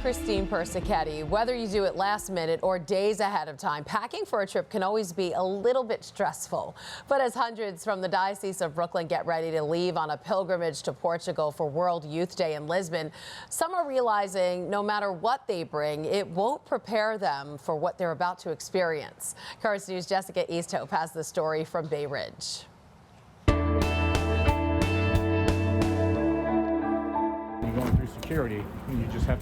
Christine Persichetti. Whether you do it last minute or days ahead of time, packing for a trip can always be a little bit stressful. But as hundreds from the Diocese of Brooklyn get ready to leave on a pilgrimage to Portugal for World Youth Day in Lisbon, some are realizing no matter what they bring, it won't prepare them for what they're about to experience. Currents News' Jessica Easthope has the story from Bay Ridge. Going through security, and you just have,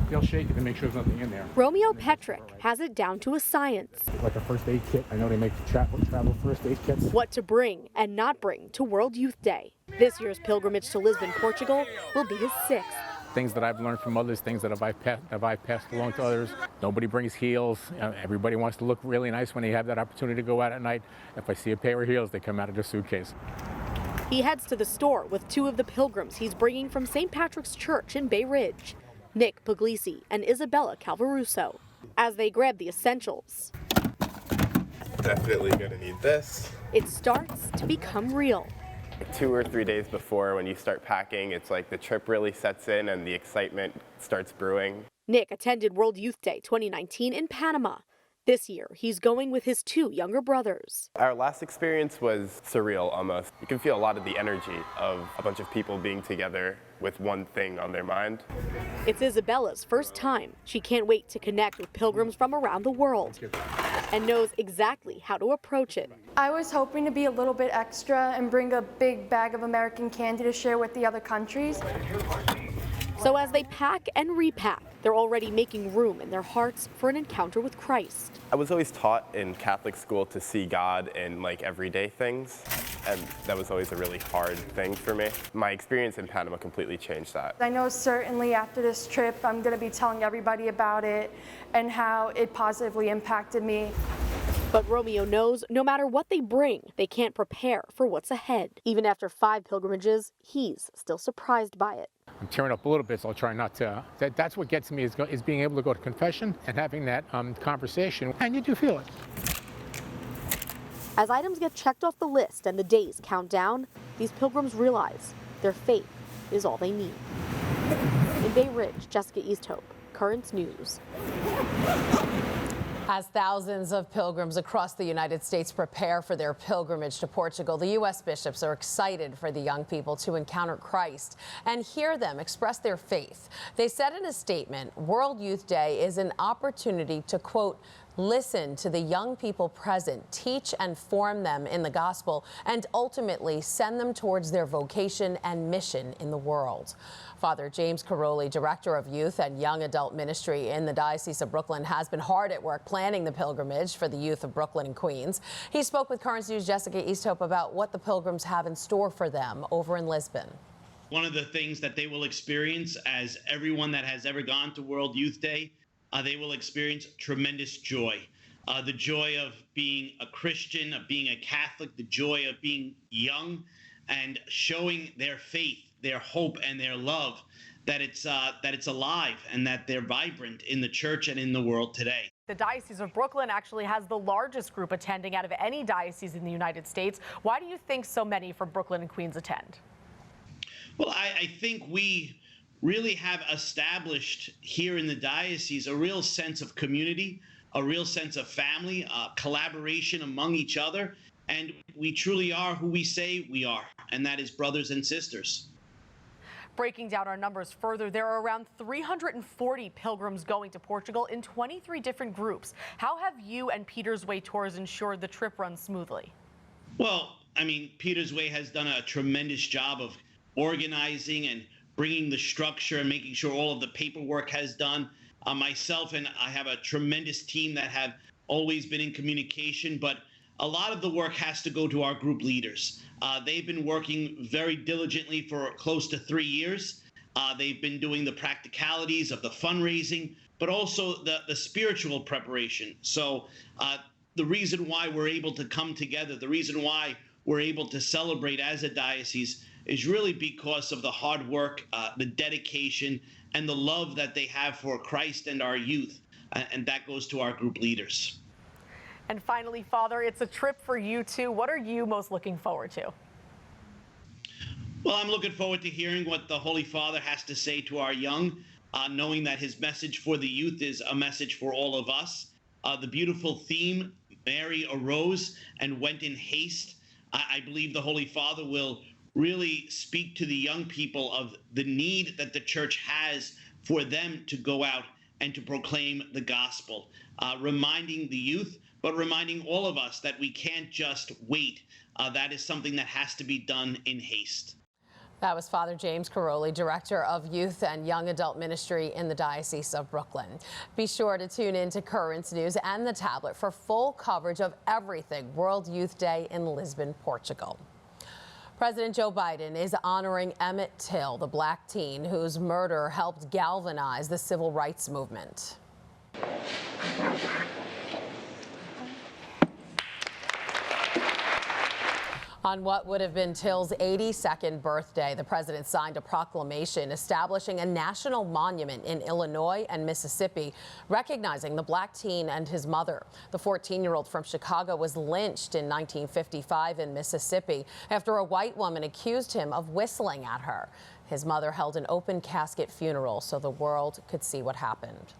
they'll shake it to make sure there's nothing in there. Romeo Petrick has it down to a science. Like a first aid kit. I know they make travel first aid kits. What to bring and not bring to World Youth Day. This year's pilgrimage to Lisbon, Portugal will be his 6th. Things that I've learned from others, things that I've passed along to others. Nobody brings heels. Everybody wants to look really nice when they have that opportunity to go out at night. If I see a pair of heels, they come out of their suitcase. He heads to the store with 2 of the pilgrims he's bringing from St. Patrick's Church in Bay Ridge, Nick Puglisi and Isabella Calvaruso, as they grab the essentials. Definitely gonna need this. It starts to become real. 2 or 3 days before, when you start packing, it's like the trip really sets in and the excitement starts brewing. Nick attended World Youth Day 2019 in Panama. This year, he's going with his 2 younger brothers. Our last experience was surreal almost. You can feel a lot of the energy of a bunch of people being together with one thing on their mind. It's Isabella's first time. She can't wait to connect with pilgrims from around the world and knows exactly how to approach it. I was hoping to be a little bit extra and bring a big bag of American candy to share with the other countries. So as they pack and repack, they're already making room in their hearts for an encounter with Christ. I was always taught in Catholic school to see God in like everyday things, and that was always a really hard thing for me. My experience in Panama completely changed that. I know certainly after this trip, I'm going to be telling everybody about it and how it positively impacted me. But Romeo knows no matter what they bring, they can't prepare for what's ahead. Even after 5 pilgrimages, he's still surprised by it. I'm tearing up a little bit, so I'll try not to. That's what gets me is being able to go to confession and having that conversation, and you do feel it. As items get checked off the list and the days count down, these pilgrims realize their faith is all they need. In Bay Ridge, Jessica Easthope, Currents News. As thousands of pilgrims across the United States prepare for their pilgrimage to Portugal, the U.S. bishops are excited for the young people to encounter Christ and hear them express their faith. They said in a statement, World Youth Day is an opportunity to, quote, listen to the young people present, teach and form them in the gospel, and ultimately send them towards their vocation and mission in the world. Father James Caroli, Director of Youth and Young Adult Ministry in the Diocese of Brooklyn, has been hard at work planning the pilgrimage for the youth of Brooklyn and Queens. He spoke with Currents News' Jessica Easthope about what the pilgrims have in store for them over in Lisbon. One of the things that they will experience, as everyone that has ever gone to World Youth Day, they will experience tremendous joy. The joy of being a Christian, of being a Catholic, the joy of being young and showing their faith, their hope and their love, that it's alive and that they're vibrant in the church and in the world today. The Diocese of Brooklyn actually has the largest group attending out of any diocese in the United States. Why do you think so many from Brooklyn and Queens attend? Well, I think we really have established here in the diocese a real sense of community, a real sense of family, collaboration among each other, and we truly are who we say we are, and that is brothers and sisters. Breaking down our numbers further, there are around 340 pilgrims going to Portugal in 23 different groups. How have you and Peter's Way Tours ensured the trip runs smoothly? Well, I mean, Peter's Way has done a tremendous job of organizing and bringing the structure and making sure all of the paperwork has done. Myself and I have a tremendous team that have always been in communication, but a lot of the work has to go to our group leaders. They've been working very diligently for close to 3 years. They've been doing the practicalities of the fundraising, but also the spiritual preparation. So the reason why we're able to come together, the reason why we're able to celebrate as a diocese is really because of the hard work, the dedication, and the love that they have for Christ and our youth. And that goes to our group leaders. And finally, Father, it's a trip for you too. What are you most looking forward to? Well, I'm looking forward to hearing what the Holy Father has to say to our young. knowing that his message for the youth is a message for all of us. The beautiful theme, Mary arose and went in haste. I believe the Holy Father will really speak to the young people of the need that the church has for them to go out and to proclaim the gospel, reminding the youth, but reminding all of us that we can't just wait. That is something that has to be done in haste. That was Father James Caroli, Director of Youth and Young Adult Ministry in the Diocese of Brooklyn. Be sure to tune in to Currents News and the tablet for full coverage of everything World Youth Day in Lisbon, Portugal. President Joe Biden is honoring Emmett Till, the black teen whose murder helped galvanize the civil rights movement. On what would have been Till's 82nd birthday, the president signed a proclamation establishing a national monument in Illinois and Mississippi, recognizing the black teen and his mother. The 14-year-old from Chicago was lynched in 1955 in Mississippi after a white woman accused him of whistling at her. His mother held an open casket funeral so the world could see what happened.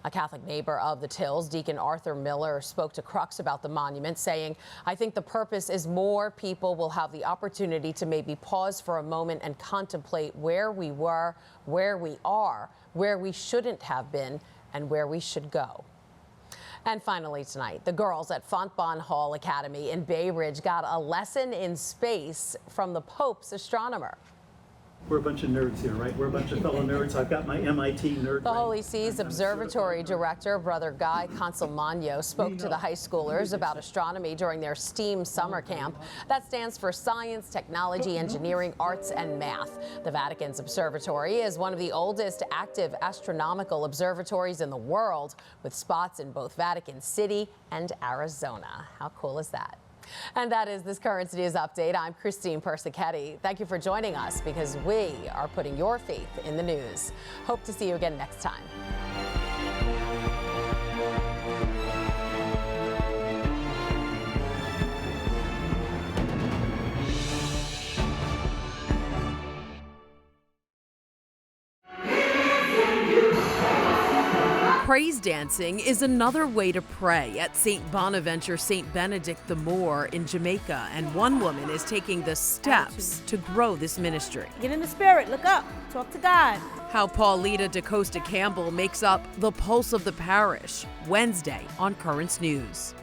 A Catholic neighbor of the Tills, Deacon Arthur Miller, spoke to Crux about the monument, saying, "I think the purpose is more people will have the opportunity to maybe pause for a moment and contemplate where we were, where we are, where we shouldn't have been, and where we should go." And finally tonight, the girls at Fontbonne Hall Academy in Bay Ridge got a lesson in space from the Pope's astronomer. We're a bunch of nerds here, right? We're a bunch of fellow nerds. I've got my MIT nerd. The Holy See's Observatory Director, Brother Guy Consolmagno, spoke to the high schoolers about astronomy during their STEAM summer camp. That stands for Science, Technology, Engineering, Arts, and Math. The Vatican's observatory is one of the oldest active astronomical observatories in the world, with spots in both Vatican City and Arizona. How cool is that? And that is this Currents News Update. I'm Christine Persichetti. Thank you for joining us because we are putting your faith in the news. Hope to see you again next time. Praise dancing is another way to pray at St. Bonaventure St. Benedict the Moor in Jamaica, and one woman is taking the steps to grow this ministry. Get in the spirit, look up, talk to God. How Paulita DaCosta Campbell makes up the pulse of the parish, Wednesday on Currents News.